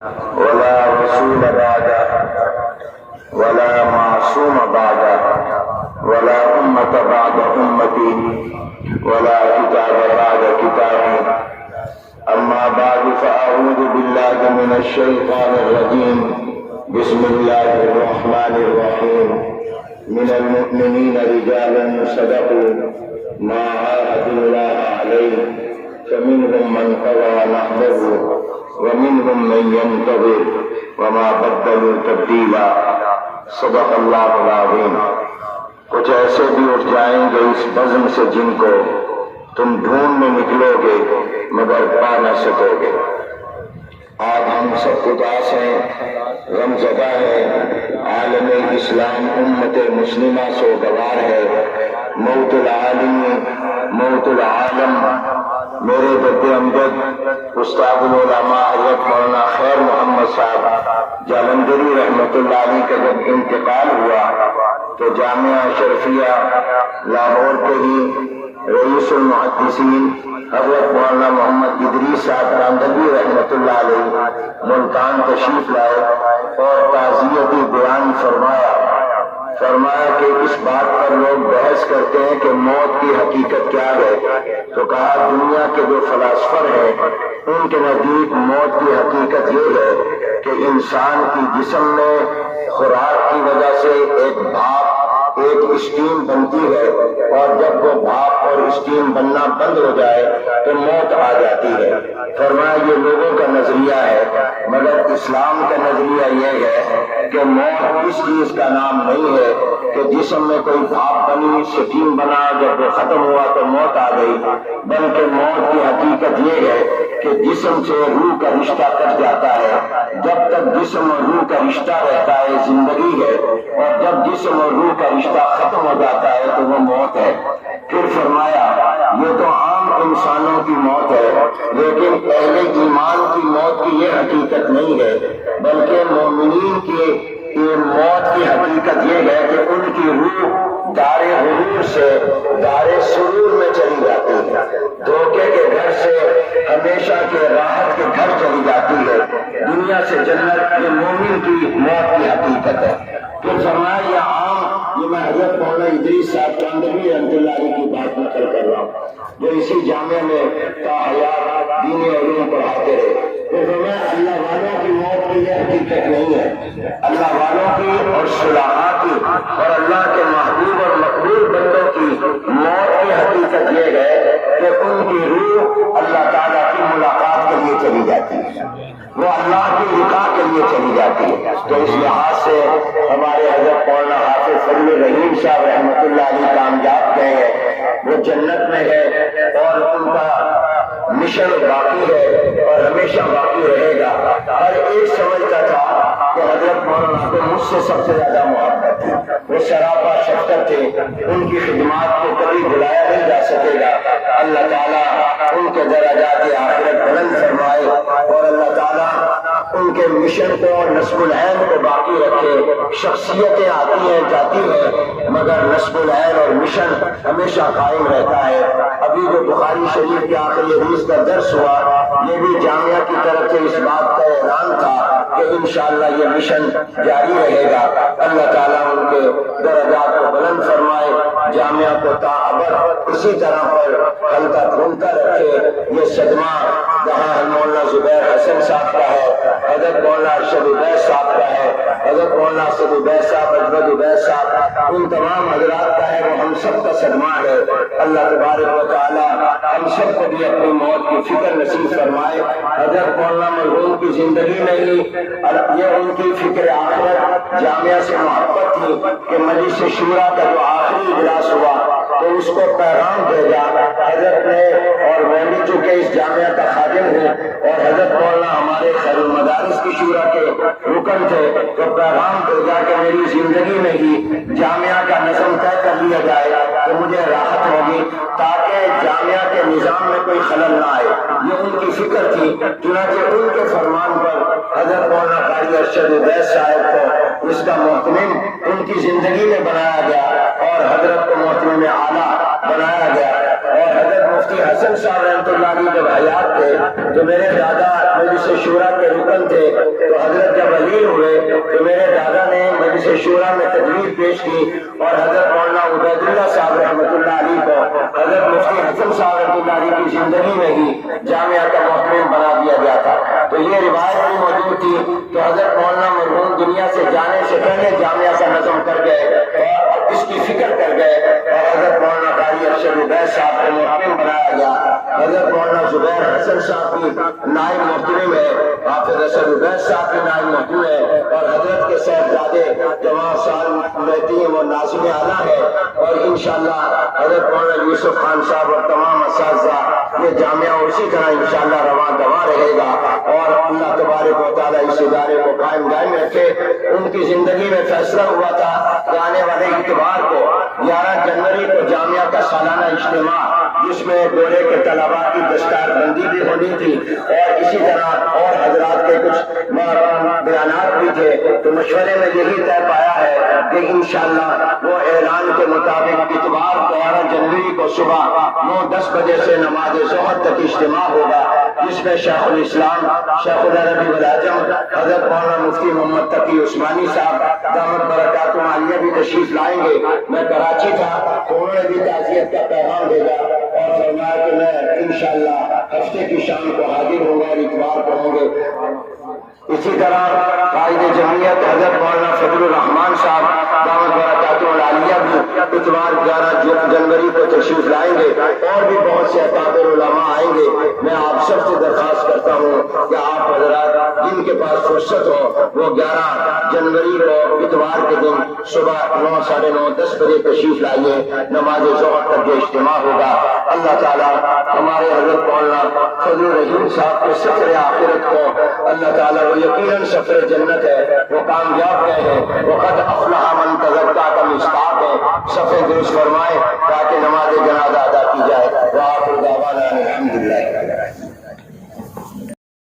ولا رسول بعده ولا معصوم بعده ولا أمة بعد أمتي ولا كتاب بعد كتابي. أما بعد فأعوذ بالله من الشيطان الرجيم. بسم الله الرحمن الرحيم. من المؤمنين رجال صدقوا ما عاهدوا الله عليه فمنهم من قضى نحبه ومنهم من ينتظر وما بدلوا تبدیلا. صدق اللہ العظیم. کچھ ایسے بھی اٹھ جائیں گے اس بزم سے جن کو تم ڈھونڈنے نکلو گے مگر پا نہ سکو گے. آج ہم سب اداس ہیں، غم زدہ ہیں. عالم اسلام امت مسلمہ سوگوار ہے. موت العالم موت العالم. میرے جد امجد استاد العلماء حضرت مولانا خیر محمد صاحب جالندری رحمۃ اللہ علیہ کا جب انتقال ہوا تو جامعہ اشرفیہ لاہور کے ہی رئیس المحدثین حضرت مولانا محمد ادریس صاحب گاندھی رحمۃ اللہ علیہ ملتان تشریف لائے اور تعزیتی بیان فرمایا کہ اس بات پر لوگ بحث کرتے ہیں کہ موت کی حقیقت کیا ہے. تو کہا دنیا کے جو فلاسفر ہیں ان کے نزدیک موت کی حقیقت یہ ہے کہ انسان کی جسم میں خوراک کی وجہ سے ایک بھاپ ایک اسٹیم بنتی ہے اور جب وہ بھاپ اور اسٹیم بننا بند ہو جائے تو موت آ جاتی ہے. فرمایا یہ لوگوں کا نظریہ ہے مگر اسلام کا نظریہ یہ ہے کہ موت اس چیز کا نام نہیں ہے کہ جسم میں کوئی بھاپ بنی اسٹیم بنا جب وہ ختم ہوا تو موت آ گئی، بلکہ موت کی حقیقت یہ ہے کہ جسم سے روح کا رشتہ کٹ جاتا ہے. جب تک جسم اور روح کا رشتہ رہتا ہے زندگی ہے، اور جب جسم اور روح کا رشتہ ختم ہو جاتا ہے تو وہ موت ہے. پھر فرمایا یہ تو عام انسانوں کی موت ہے لیکن اہل ایمان کی موت کی یہ حقیقت نہیں ہے، بلکہ مومنین کی یہ موت کی حقیقت یہ ہے کہ ان کی روح دار غرور سے دار سرور میں چلی جاتی ہے، دھوکے کے گھر سے ہمیشہ کے راحت کے گھر چلی جاتی ہے. دنیا سے جنت یہ مومن کی موت کی حقیقت ہے. پھر فرمایا یہ عام، یہ میں حضرت مولانا ادریس صاحب گاندھی رحمۃ اللہ علیہ کی بات نقل کر رہا ہوں جو اسی جامعہ میں تا حیات دینی علوم پڑھاتے رہے. پھر فرمایا اللہ والوں کی موت کی یہ حقیقت نہیں ہے. اللہ والوں کی اور صلحاء کی اور اللہ کے محبوب اور مقبول بندوں کی موت کی حقیقت یہ ہے کہ ان کی روح اللہ تعالیٰ کی ملاقات کے لیے چلی جاتی ہے، وہ اللہ کی لقاء کے لیے چلی جاتی ہے. تو اس لحاظ سے ہمارے حضرت مولانا حافظ فضل الرحیم صاحب رحمۃ اللہ علیہ کامیاب گئے ہیں، وہ جنت میں ہے اور ان کا مشن باقی ہے اور ہمیشہ باقی رہے گا. ہر ایک سمجھتا تھا کہ حضرت مولانا کو مجھ سے سب سے زیادہ محبت تھی، وہ سراپا شفقت تھے، ان کی خدمات کو کبھی بھلایا نہیں جا سکے گا. اللہ تعالیٰ ان کے درجات آخرت بلند فرمائے اور اللہ تعالیٰ ان کے مشن کو اور نصب العین کو باقی رکھے. شخصیتیں آتی ہیں جاتی ہیں مگر نصب العین اور مشن ہمیشہ قائم رہتا ہے. ابھی جو بخاری شریف کے آخری حدیث کا درس ہوا یہ بھی جامعہ کی طرف سے اس بات کا اعلان تھا کہ انشاءاللہ یہ مشن جاری رہے گا. اللہ تعالیٰ ان کے درجات کو بلند فرمائے، جامعہ کو تاابد اسی طرح پر ہلکا دھومتا رکھے. یہ صدمہ جہاں مولانا زبیر حسن صاحب کا ہے، حضرت مولانا ارشد عبید صاحب کا ہے، حضرت مولانا اسد عبید صاحب، اجود عبید صاحب، ان تمام حضرات کا ہے، وہ ہم سب کا صدمہ ہے. اللہ تبارک و تعالی ہم سب کو بھی اپنی موت کی فکر نصیب فرمائے. حضرت مولانا مرحوم کی زندگی میں ہی یہ ان کی فکر آخرت جامعہ سے محبت تھی کہ مجلس شورا کا جو آخری اجلاس ہوا تو اس کو پیغام بھیجا حضرت نے، اور میں بھی چونکہ اس جامعہ کا خادم ہوں اور حضرت مولانا ہمارے خیر المدارس کی شورا کے رکن تھے تو پیغام بھیجا کہ میری زندگی میں ہی جامعہ کا نظم طے کر لیا جائے تو مجھے راحت ہوگی تاکہ جامعہ کے نظام میں کوئی خلل نہ آئے. یہ ان کی فکر تھی. چنانچہ ان کے فرمان پر حضرت مولانا قاری ارشد عبید صاحب کو اس کا محتمم ان کی زندگی میں بنایا گیا اور حضرت کو محتمم اعلیٰ بنایا گیا. اور حضرت مفتی حسن صاحب رحمۃ اللہ علیہ جب حیات تھے تو میرے دادا مجلس شورا کے رکن تھے، تو حضرت جب ولی ہوئے تو میرے دادا نے مجلس شورا میں تجویز پیش کی اور حضرت مولانا عبید اللہ صاحب رحمۃ اللہ علیہ کو حضرت مفتی حسن صاحب رحمۃ اللہ علیہ کی زندگی میں ہی جامعہ کا محترم بنا دیا گیا تھا۔ تو یہ روایت بھی موجود تھی، تو حضرت مولانا مرحوم دنیا سے جانے سے پہلے جامعہ کا نظم کر گئے اور اس کی فکر کر گئے، اور حضرت مولانا قاری ارشد عبید صاحب کو محترم بنایا گیا۔ حضرت مولانا زبیر حسن صاحب کی نائب محترم ہے، حافظ ارشد عبید صاحب کی نائب محترم ہے، اور حضرت کے صاحبزادے جماع سال مہدی و ناظم اعلیٰ ہے، اور انشاءاللہ حضرت مولانا یوسف خان صاحب اور تمام اساتذہ، یہ جامعہ اسی طرح انشاءاللہ رواں دواں رہے گا، اور اللہ تبارک و تعالیٰ اس ادارے کو قائم دائم رکھے۔ ان کی زندگی میں فیصلہ ہوا تھا کہ آنے والے اتوار کو 11 جنوری کو جامعہ کا سالانہ اجتماع، جس میں دورے کے طلباء کی دستار بندی بھی ہونی تھی، اور اسی طرح اور حضرات کے کچھ بیانات بھی تھے، تو مشورے میں یہی طے پایا ہے کہ انشاءاللہ وہ اعلان کے مطابق اتوار 11 جنوری کو صبح 9-10 بجے سے نماز ظہر تک اجتماع ہوگا، جس میں شیخ الاسلام شیخ العربی والعجم حضرت مولانا مفتی محمد تقی عثمانی صاحب دامت برکاتہ عالیہ بھی تشریف لائیں گے۔ میں کراچی تھا تو انہوں نے بھی تعزیت کا پیغام بھیجا اور فرمایا کہ میں انشاءاللہ ہفتے کی شام کو حاضر ہوں گا اور اتوار کو ہوں گے۔ اسی طرح قائد جمعیت حضرت مولانا فضل الرحمان صاحب دامت برکاتہ العالیہ بھی اتوار 11 جنوری کو تشریف لائیں گے، اور بھی بہت سے اکابر علماء آئیں گے۔ میں آپ سب سے درخواست کرتا ہوں کہ آپ حضرات جن کے پاس فرصت ہو وہ 11 جنوری کو اتوار کے دن صبح 9 ساڑھے 9 10 بجے تشریف لائیے، نماز ظہر تک یہ اجتماع ہوگا۔ اللہ تعالیٰ ہمارے حضرت مولانا فضل الرحیم صاحب کے سفر آخرت کو اللہ تعالیٰ وہ یقیناً سفر جنت ہے، وہ کامیاب گئے ہیں، وہ قد افلح من تزکیٰ کا مصداق ہے، سفر درست فرمائے تاکہ نماز جنازہ ادا کی جائے۔